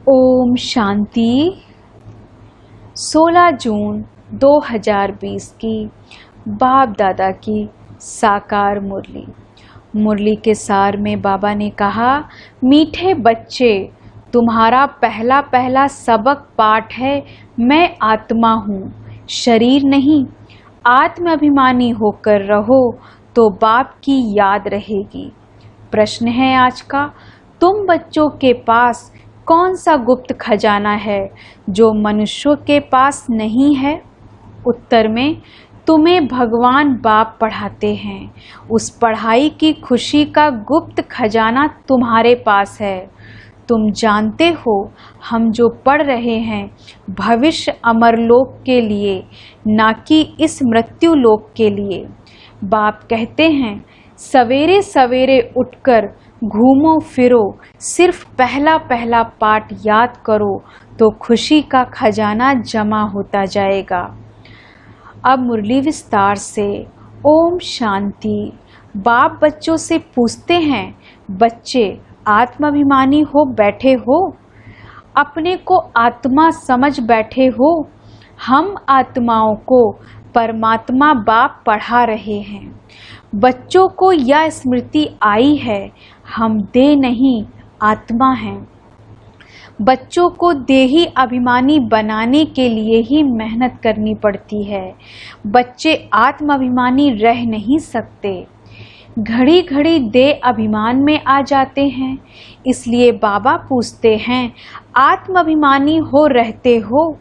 ओम शांति। 16 जून 2020 की बाप दादा की साकार मुरली। मुरली के सार में बाबा ने कहा, मीठे बच्चे, तुम्हारा पहला पहला सबक पाठ है, मैं आत्मा हूँ, शरीर नहीं। आत्म अभिमानी होकर रहो तो बाप की याद रहेगी। प्रश्न है आज का, तुम बच्चों के पास कौन सा गुप्त खजाना है जो मनुष्यों के पास नहीं है? उत्तर में, तुम्हें भगवान बाप पढ़ाते हैं। उस पढ़ाई की खुशी का गुप्त खजाना तुम्हारे पास है। तुम जानते हो, हम जो पढ़ रहे हैं भविष्य अमरलोक के लिए, ना कि इस मृत्यु लोक के लिए। बाप कहते हैं, सवेरे सवेरे उठकर घूमो फिरो, सिर्फ पहला पहला पाठ याद करो तो खुशी का खजाना जमा होता जाएगा। अब मुरली विस्तार से। ओम शांति। बाप बच्चों से पूछते हैं, बच्चे आत्माभिमानी हो बैठे हो? अपने को आत्मा समझ बैठे हो? हम आत्माओं को परमात्मा बाप पढ़ा रहे हैं। बच्चों को यह स्मृति आई है, हम देह नहीं आत्मा हैं। बच्चों को देही अभिमानी बनाने के लिए ही मेहनत करनी पड़ती है। बच्चे आत्म अभिमानी रह नहीं सकते, घड़ी घड़ी देह अभिमान में आ जाते हैं। इसलिए बाबा पूछते हैं, आत्म अभिमानी हो रहते हो?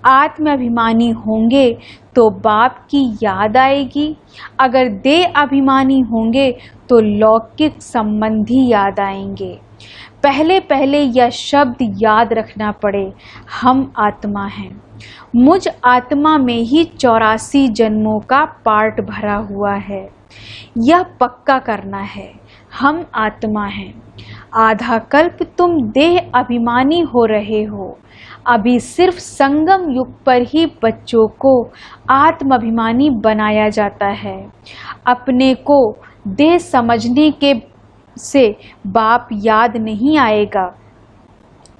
आत्म अभिमानी होंगे तो बाप की याद आएगी। अगर देह अभिमानी होंगे तो लौकिक संबंधी याद आएंगे। पहले पहले यह शब्द याद रखना पड़े, हम आत्मा हैं। मुझ आत्मा में ही 84 जन्मों का पार्ट भरा हुआ है। यह पक्का करना है, हम आत्मा हैं। आधा कल्प तुम देह अभिमानी हो रहे हो। अभी सिर्फ संगम युग पर ही बच्चों को आत्म अभिमानी बनाया जाता है। अपने को देह समझने के से बाप याद नहीं आएगा।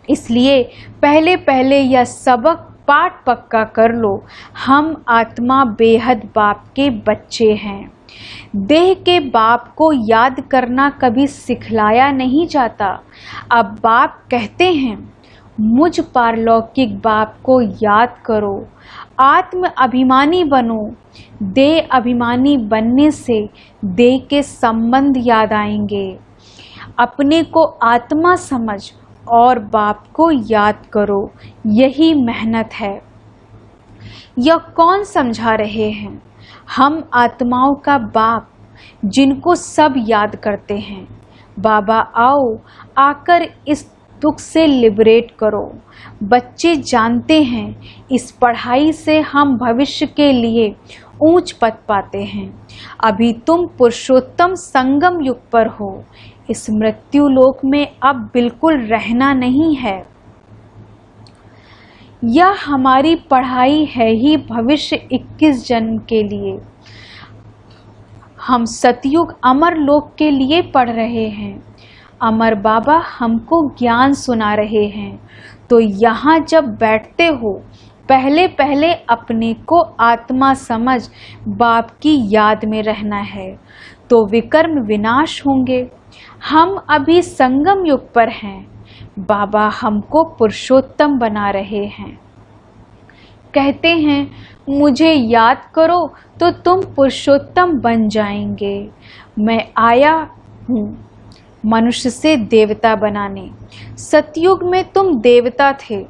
इसलिए पहले पहले यह सबक पाठ पक्का कर लो, हम आत्मा बेहद बाप के बच्चे हैं। देह के बाप को याद करना कभी सिखलाया नहीं जाता। अब बाप कहते हैं, मुझ पारलौकिक बाप को याद करो, आत्म अभिमानी बनो। देह अभिमानी बनने से देह के संबंध याद आएंगे। अपने को आत्मा समझ और बाप को याद करो, यही मेहनत है। यह कौन समझा रहे हैं? हम आत्माओं का बाप, जिनको सब याद करते हैं। बाबा आओ, आकर इस दुख से लिबरेट करो। बच्चे जानते हैं, इस पढ़ाई से हम भविष्य के लिए ऊंच पद पाते हैं। अभी तुम पुरुषोत्तम संगम युग पर हो। इस मृत्यु लोक में अब बिल्कुल रहना नहीं है। यह हमारी पढ़ाई है ही भविष्य 21 जन्म के लिए। हम सतयुग अमर लोक के लिए पढ़ रहे हैं। अमर बाबा हमको ज्ञान सुना रहे हैं। तो यहाँ जब बैठते हो, पहले पहले अपने को आत्मा समझ बाप की याद में रहना है, तो विकर्म विनाश होंगे। हम अभी संगम युग पर हैं। बाबा हमको पुरुषोत्तम बना रहे हैं। कहते हैं, मुझे याद करो तो तुम पुरुषोत्तम बन जाएंगे। मैं आया हूँ मनुष्य से देवता बनाने। सतयुग में तुम देवता थे।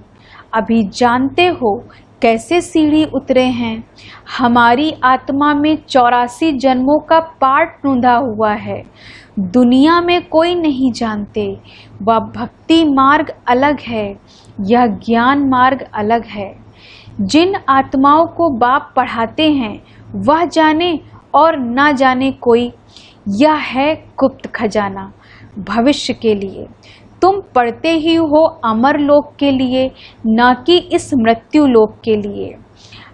अभी जानते हो कैसे सीढ़ी उतरे हैं। हमारी आत्मा में 84 जन्मों का पार्ट रुंधा हुआ है। दुनिया में कोई नहीं जानते। वह भक्ति मार्ग अलग है, यह ज्ञान मार्ग अलग है। जिन आत्माओं को बाप पढ़ाते हैं वह जाने और ना जाने कोई। यह है गुप्त खजाना भविष्य के लिए। तुम पढ़ते ही हो अमर लोक के लिए, ना कि इस मृत्यु लोक के लिए।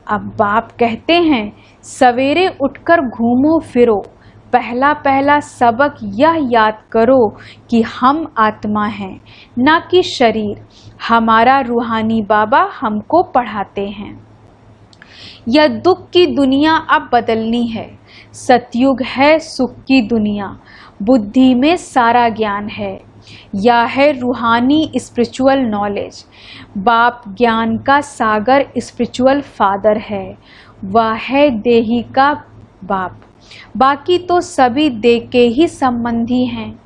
अब बाप कहते हैं, सवेरे उठकर घूमो फिरो, पहला पहला सबक यह याद करो कि हम आत्मा हैं, ना कि शरीर। हमारा रूहानी बाबा हमको पढ़ाते हैं। यह दुख की दुनिया अब बदलनी है, सतयुग है सुख की दुनिया, बुद्धि में सारा ज्ञान है। यह है रूहानी स्पिरिचुअल नॉलेज। बाप ज्ञान का सागर स्पिरिचुअल फादर है, वह है देही का बाप। बाकी तो सभी देह के ही संबंधी हैं।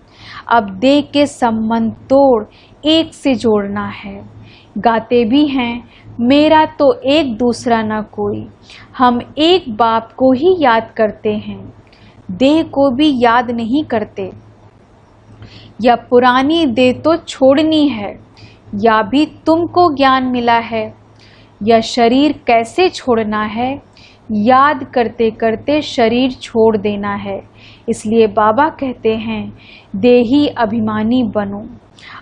अब देह के संबंध तोड़ एक से जोड़ना है। गाते भी हैं, मेरा तो एक दूसरा न कोई। हम एक बाप को ही याद करते हैं, देह को भी याद नहीं करते। यह पुरानी देह तो छोड़नी है, या भी तुमको ज्ञान मिला है। यह शरीर कैसे छोड़ना है, याद करते करते शरीर छोड़ देना है। इसलिए बाबा कहते हैं, देही अभिमानी बनो,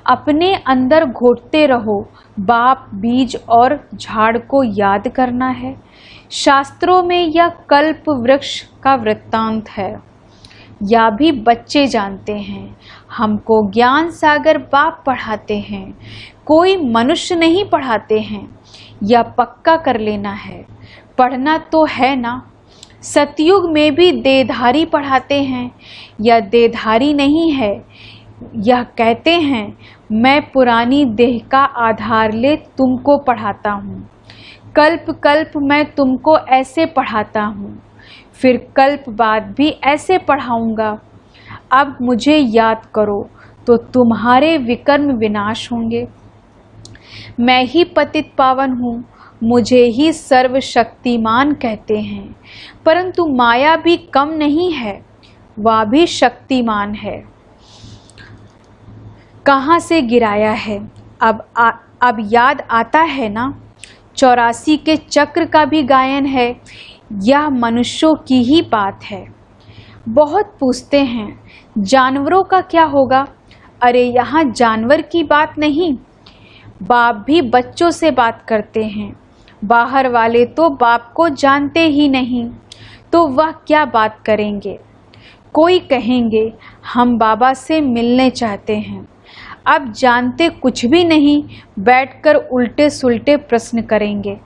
अपने अंदर घोटते रहो। बाप बीज और झाड़ को याद करना है। शास्त्रों में यह कल्प वृक्ष का वृत्तांत है, या भी बच्चे जानते हैं। हमको ज्ञान सागर बाप पढ़ाते हैं, कोई मनुष्य नहीं पढ़ाते हैं। यह पक्का कर लेना है, पढ़ना तो है ना। सतयुग में भी देहधारी पढ़ाते हैं, यह देहधारी नहीं है। यह कहते हैं, मैं पुरानी देह का आधार ले तुमको पढ़ाता हूँ। कल्प कल्प मैं तुमको ऐसे पढ़ाता हूँ, फिर कल्प बाद भी ऐसे पढ़ाऊँगा। अब मुझे याद करो तो तुम्हारे विकर्म विनाश होंगे। मैं ही पतित पावन हूँ, मुझे ही सर्वशक्तिमान कहते हैं। परंतु माया भी कम नहीं है, वह भी शक्तिमान है। कहाँ से गिराया है अब याद आता है ना। 84 के चक्र का भी गायन है, यह मनुष्यों की ही बात है। बहुत पूछते हैं, जानवरों का क्या होगा। अरे यहाँ जानवर की बात नहीं, बाप भी बच्चों से बात करते हैं। बाहर वाले तो बाप को जानते ही नहीं, तो वह क्या बात करेंगे। कोई कहेंगे, हम बाबा से मिलने चाहते हैं। अब जानते कुछ भी नहीं, बैठकर उल्टे सुल्टे प्रश्न करेंगे।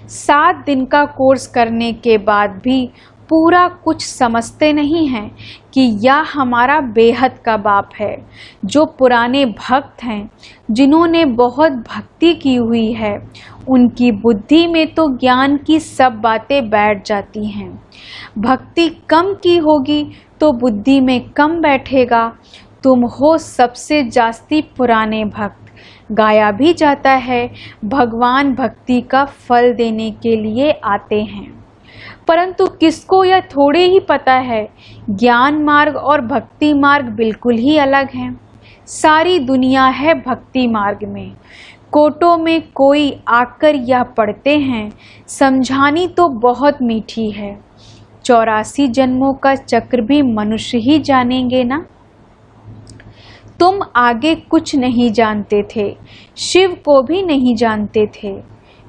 7 दिन का कोर्स करने के बाद भी पूरा कुछ समझते नहीं हैं कि यह हमारा बेहद का बाप है। जो पुराने भक्त हैं, जिन्होंने बहुत भक्ति की हुई है, उनकी बुद्धि में तो ज्ञान की सब बातें बैठ जाती हैं। भक्ति कम की होगी तो बुद्धि में कम बैठेगा। तुम हो सबसे जास्ती पुराने भक्त। गाया भी जाता है, भगवान भक्ति का फल देने के लिए आते हैं। परंतु किसको यह थोड़े ही पता है, ज्ञान मार्ग और भक्ति मार्ग बिल्कुल ही अलग हैं। सारी दुनिया है भक्ति मार्ग में। कोटों में कोई आकर यह पढ़ते हैं, समझानी तो बहुत मीठी है। 84 जन्मों का चक्र भी मनुष्य ही जानेंगे ना। तुम आगे कुछ नहीं जानते थे, शिव को भी नहीं जानते थे।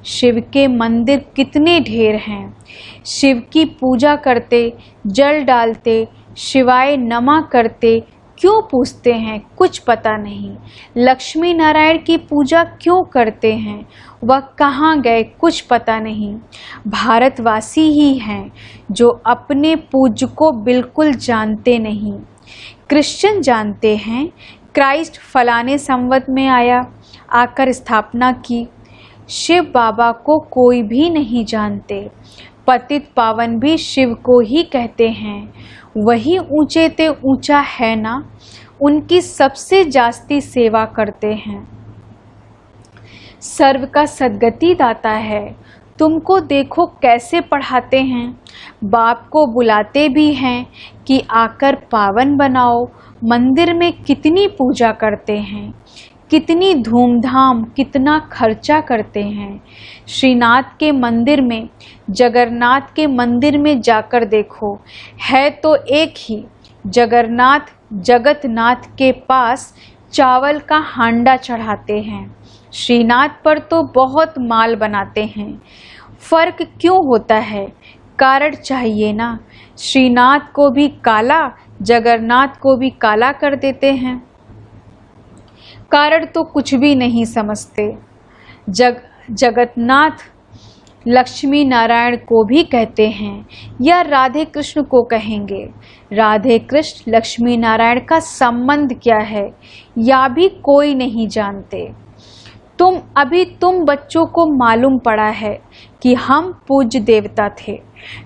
शिव के मंदिर कितने ढेर हैं। शिव की पूजा करते, जल डालते, शिवाय नमा करते, क्यों पूछते हैं कुछ पता नहीं। लक्ष्मी नारायण की पूजा क्यों करते हैं, वह कहाँ गए कुछ पता नहीं। भारतवासी ही हैं जो अपने पूज्य को बिल्कुल जानते नहीं। क्रिश्चियन जानते हैं, क्राइस्ट फलाने संवत में आया, आकर स्थापना की। शिव बाबा को कोई भी नहीं जानते। पतित पावन भी शिव को ही कहते हैं, वही ऊंचे ते ऊंचा है ना। उनकी सबसे जास्ती सेवा करते हैं। सर्व का सद्गति दाता है। तुमको देखो कैसे पढ़ाते हैं। बाप को बुलाते भी हैं कि आकर पावन बनाओ। मंदिर में कितनी पूजा करते हैं, कितनी धूमधाम, कितना खर्चा करते हैं। श्रीनाथ के मंदिर में, जगन्नाथ के मंदिर में जाकर देखो, है तो एक ही। जगन्नाथ जगतनाथ के पास चावल का हांडा चढ़ाते हैं, श्रीनाथ पर तो बहुत माल बनाते हैं। फर्क क्यों होता है, कारण चाहिए ना। श्रीनाथ को भी काला, जगन्नाथ को भी काला कर देते हैं। कारण तो कुछ भी नहीं समझते। जगन्नाथ लक्ष्मी नारायण को भी कहते हैं या राधे कृष्ण को कहेंगे। राधे कृष्ण लक्ष्मी नारायण का संबंध क्या है या भी कोई नहीं जानते। तुम बच्चों को मालूम पड़ा है कि हम पूज्य देवता थे,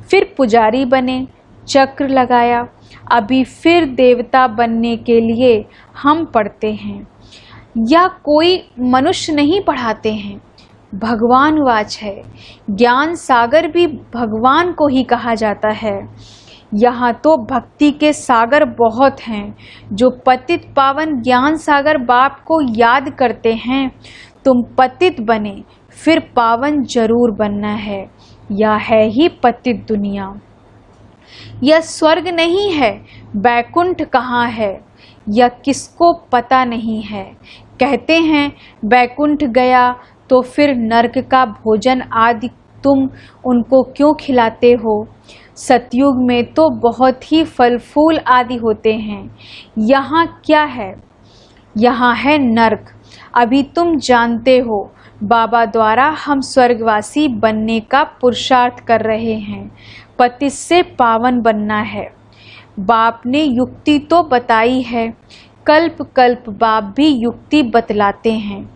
फिर पुजारी बने, चक्र लगाया, अभी फिर देवता बनने के लिए हम पढ़ते हैं या कोई मनुष्य नहीं पढ़ाते हैं। भगवान वाच है। ज्ञान सागर भी भगवान को ही कहा जाता है। यहाँ तो भक्ति के सागर बहुत हैं जो पतित पावन ज्ञान सागर बाप को याद करते हैं। तुम पतित बने फिर पावन जरूर बनना है, या है ही पतित दुनिया। यह स्वर्ग नहीं है, बैकुंठ कहाँ है यह किसको पता नहीं है। कहते हैं बैकुंठ गया तो फिर नरक का भोजन आदि तुम उनको क्यों खिलाते हो। सतयुग में तो बहुत ही फल फूल आदि होते हैं। यहाँ क्या है, यहाँ है नरक। अभी तुम जानते हो बाबा द्वारा हम स्वर्गवासी बनने का पुरुषार्थ कर रहे हैं। पति से पावन बनना है। बाप ने युक्ति तो बताई है, कल्प कल्प बाप भी युक्ति बतलाते हैं।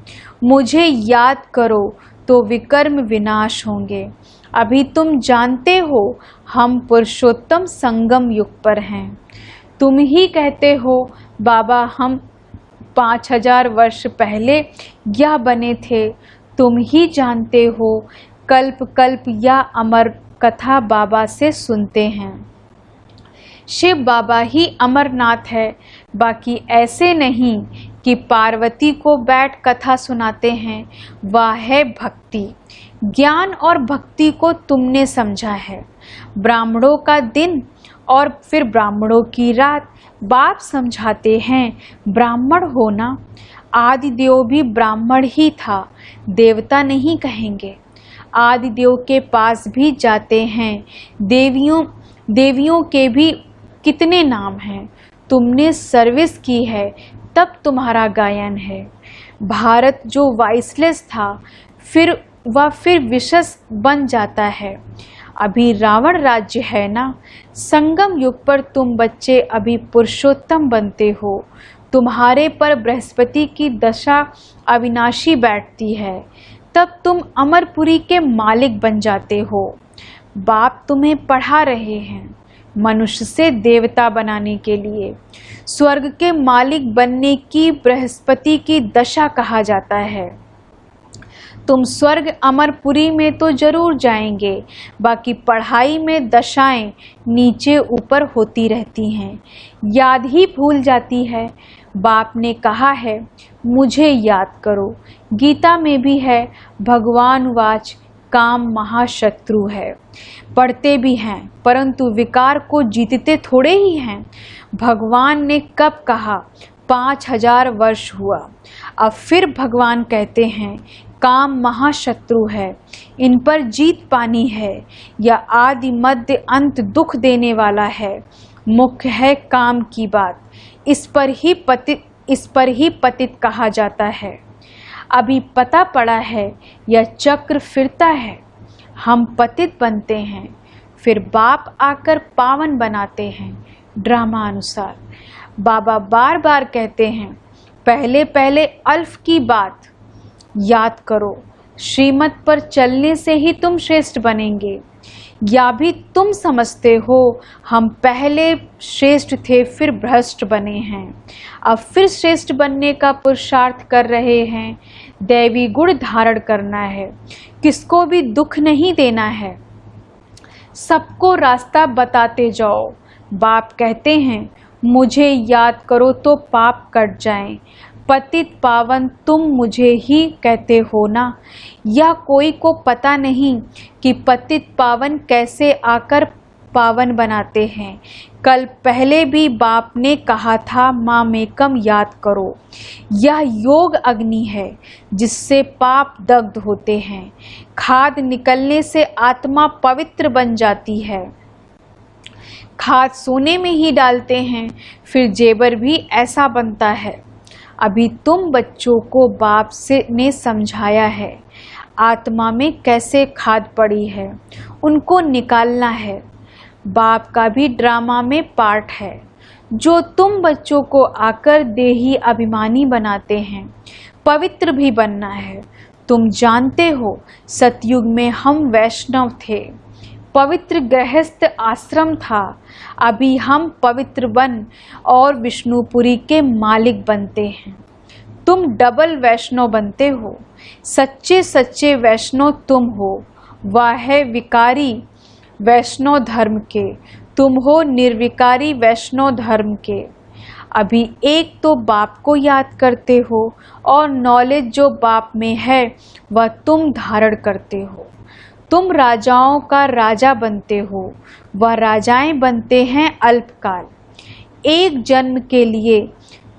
मुझे याद करो तो विकर्म विनाश होंगे। अभी तुम जानते हो हम पुरुषोत्तम संगम युग पर हैं। तुम ही कहते हो बाबा हम 5000 वर्ष पहले यह बने थे। तुम ही जानते हो कल्प कल्प या अमर कथा बाबा से सुनते हैं। शिव बाबा ही अमरनाथ है, बाकी ऐसे नहीं कि पार्वती को बैठ कथा सुनाते हैं। वह है भक्ति। ज्ञान और भक्ति को तुमने समझा है। ब्राह्मणों का दिन और फिर ब्राह्मणों की रात बाप समझाते हैं। ब्राह्मण होना, आदिदेव भी ब्राह्मण ही था, देवता नहीं कहेंगे। आदिदेव के पास भी जाते हैं। देवियों के भी कितने नाम हैं। तुमने सर्विस की है तब तुम्हारा गायन है। भारत जो वॉइसलेस था फिर विशेष बन जाता है। अभी रावण राज्य है ना। संगम युग पर तुम बच्चे अभी पुरुषोत्तम बनते हो। तुम्हारे पर बृहस्पति की दशा अविनाशी बैठती है, तब तुम अमरपुरी के मालिक बन जाते हो। बाप तुम्हें पढ़ा रहे हैं मनुष्य से देवता बनाने के लिए। स्वर्ग के मालिक बनने की बृहस्पति की दशा कहा जाता है। तुम स्वर्ग अमरपुरी में तो जरूर जाएंगे, बाकी पढ़ाई में दशाएं नीचे ऊपर होती रहती हैं, याद ही भूल जाती है। बाप ने कहा है मुझे याद करो। गीता में भी है भगवान वाच काम महाशत्रु है। पढ़ते भी हैं परंतु विकार को जीतते थोड़े ही हैं। भगवान ने कब कहा 5000 वर्ष हुआ। अब फिर भगवान कहते हैं काम महाशत्रु है, इन पर जीत पानी है। या आदि मध्य अंत दुख देने वाला है। मुख्य है काम की बात, इस पर ही पतित कहा जाता है। अभी पता पड़ा है यह चक्र फिरता है। हम पतित बनते हैं, फिर बाप आकर पावन बनाते हैं ड्रामा अनुसार। बाबा बार बार कहते हैं पहले पहले अल्फ की बात याद करो। श्रीमत पर चलने से ही तुम श्रेष्ठ बनेंगे। या भी तुम समझते हो हम पहले श्रेष्ठ थे फिर भ्रष्ट बने हैं, अब फिर श्रेष्ठ बनने का पुरुषार्थ कर रहे हैं। दैवी गुण धारण करना है, किसको भी दुख नहीं देना है, सबको रास्ता बताते जाओ। बाप कहते हैं मुझे याद करो तो पाप कट जाएं। पतित पावन तुम मुझे ही कहते हो ना। या कोई को पता नहीं कि पतित पावन कैसे आकर पावन बनाते हैं। कल पहले भी बाप ने कहा था मामेकम याद करो। यह योग अग्नि है जिससे पाप दग्ध होते हैं। खाद निकलने से आत्मा पवित्र बन जाती है। खाद सोने में ही डालते हैं, फिर जेवर भी ऐसा बनता है। अभी तुम बच्चों को बाप से ने समझाया है आत्मा में कैसे खाद पड़ी है, उनको निकालना है। बाप का भी ड्रामा में पार्ट है जो तुम बच्चों को आकर देही अभिमानी बनाते हैं। पवित्र भी बनना है। तुम जानते हो सतयुग में हम वैष्णव थे, पवित्र गृहस्थ आश्रम था। अभी हम पवित्र वन और विष्णुपुरी के मालिक बनते हैं। तुम डबल वैष्णव बनते हो। सच्चे सच्चे वैष्णव तुम हो। वह है विकारी वैष्णव धर्म के, तुम हो निर्विकारी वैष्णव धर्म के। अभी एक तो बाप को याद करते हो और नॉलेज जो बाप में है वह तुम धारण करते हो। तुम राजाओं का राजा बनते हो, वह राजाएं बनते हैं अल्पकाल। एक जन्म के लिए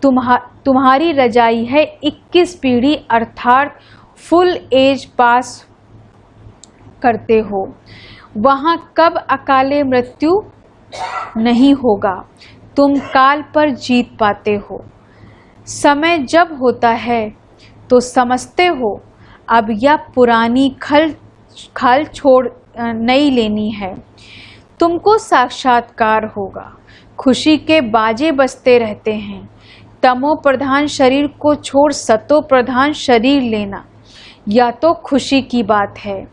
तुम्हारी रजाई है 21 पीढ़ी, अर्थात फुल एज पास करते हो। वहाँ कब अकाले मृत्यु नहीं होगा। तुम काल पर जीत पाते हो। समय जब होता है तो समझते हो अब यह पुरानी खाल छोड़ नई लेनी है। तुमको साक्षात्कार होगा। खुशी के बाजे बजते रहते हैं। तमो प्रधान शरीर को छोड़ सतो प्रधान शरीर लेना या तो खुशी की बात है।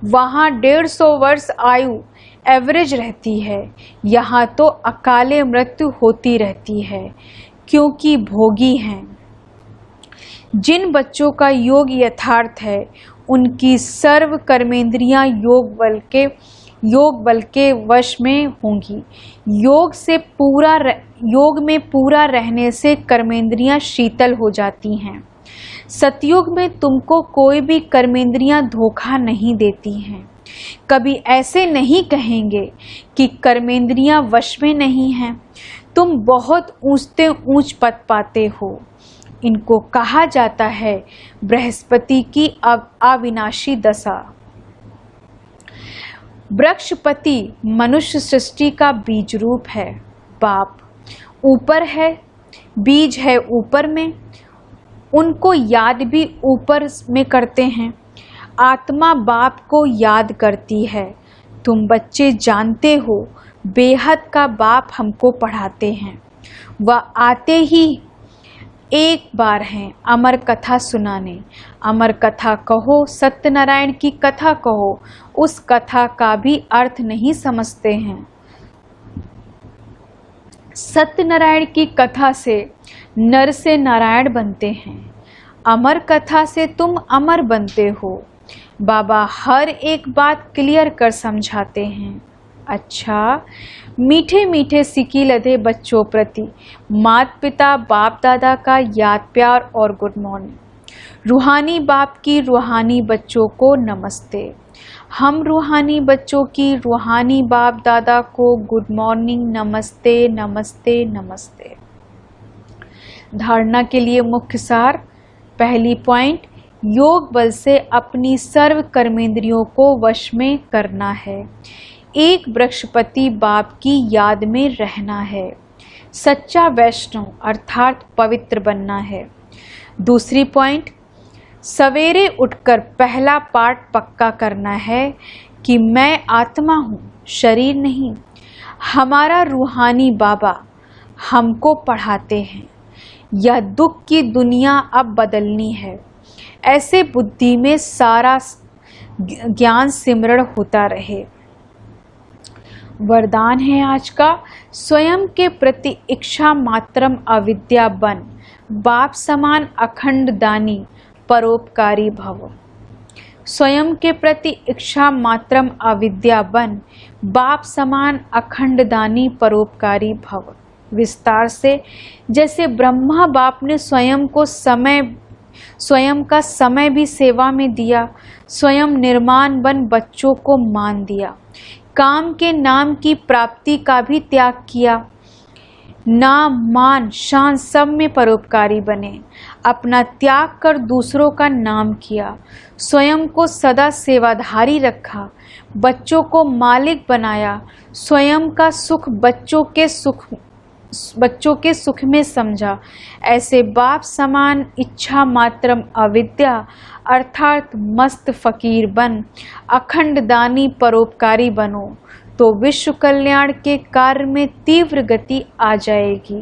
वहाँ 150 वर्ष आयु एवरेज रहती है, यहाँ तो अकाले मृत्यु होती रहती है क्योंकि भोगी हैं। जिन बच्चों का योग यथार्थ है उनकी सर्व कर्मेंद्रियां योग बल के वश में होंगी। योग में पूरा रहने से कर्मेंद्रियां शीतल हो जाती हैं। सतयुग में तुमको कोई भी कर्मेंद्रियां धोखा नहीं देती हैं। कभी ऐसे नहीं कहेंगे कि कर्मेंद्रियां वश में नहीं हैं। तुम बहुत ऊंचते ऊंच पद पाते हो। इनको कहा जाता है बृहस्पति की अविनाशी दशा। वृक्षपति मनुष्य सृष्टि का बीज रूप है। बाप ऊपर है, बीज है ऊपर में, उनको याद भी ऊपर में करते हैं। आत्मा बाप को याद करती है। तुम बच्चे जानते हो बेहद का बाप हमको पढ़ाते हैं। वह आते ही एक बार हैं अमर कथा सुनाने। अमर कथा कहो, सत्यनारायण की कथा कहो, उस कथा का भी अर्थ नहीं समझते हैं। सत्यनारायण की कथा से नर से नारायण बनते हैं। अमर कथा से तुम अमर बनते हो। बाबा हर एक बात क्लियर कर समझाते हैं। अच्छा, मीठे मीठे सिक्की लदे बच्चों प्रति माता पिता बाप दादा का याद प्यार और गुड मॉर्निंग। रूहानी बाप की रूहानी बच्चों को नमस्ते। हम रूहानी बच्चों की रूहानी बाप दादा को गुड मॉर्निंग, नमस्ते नमस्ते नमस्ते। धारणा के लिए मुख्य सार। पहली पॉइंट, योग बल से अपनी सर्व कर्मेंद्रियों को वश में करना है। एक वृक्षपति बाप की याद में रहना है। सच्चा वैष्णव अर्थात पवित्र बनना है। दूसरी पॉइंट, सवेरे उठकर पहला पाठ पक्का करना है कि मैं आत्मा हूँ, शरीर नहीं। हमारा रूहानी बाबा हमको पढ़ाते हैं। यह दुख की दुनिया अब बदलनी है। ऐसे बुद्धि में सारा ज्ञान सिमरण होता रहे। वरदान है आज का, स्वयं के प्रति इच्छा मात्रम अविद्या बन, बाप समान अखंड दानी परोपकारी भव। स्वयं के प्रति इच्छा मात्रम अविद्या बन, बाप समान अखंड दानी परोपकारी भव। विस्तार से, जैसे ब्रह्मा बाप ने स्वयं का समय भी सेवा में दिया, स्वयं निर्माण बन बच्चों को मान दिया। काम के नाम की प्राप्ति का भी त्याग किया। नाम मान शान सब में परोपकारी बने। अपना त्याग कर दूसरों का नाम किया। स्वयं को सदा सेवाधारी रखा। बच्चों को मालिक बनाया। स्वयं का सुख बच्चों के सुख बच्चों के सुख में समझा। ऐसे बाप समान इच्छा मात्रम अविद्या अर्थात मस्त फकीर बन अखंड दानी परोपकारी बनो तो विश्व कल्याण के कार्य में तीव्र गति आ जाएगी।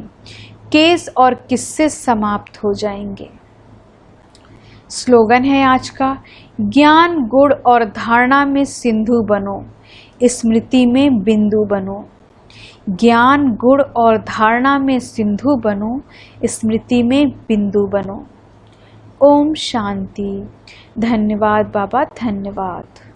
केस और किस्से समाप्त हो जाएंगे। स्लोगन है आज का, ज्ञान गुण और धारणा में सिंधु बनो, स्मृति में बिंदु बनो। ज्ञान गुण और धारणा में सिंधु बनो, स्मृति में बिंदु बनो। ओम शांति। धन्यवाद बाबा, धन्यवाद।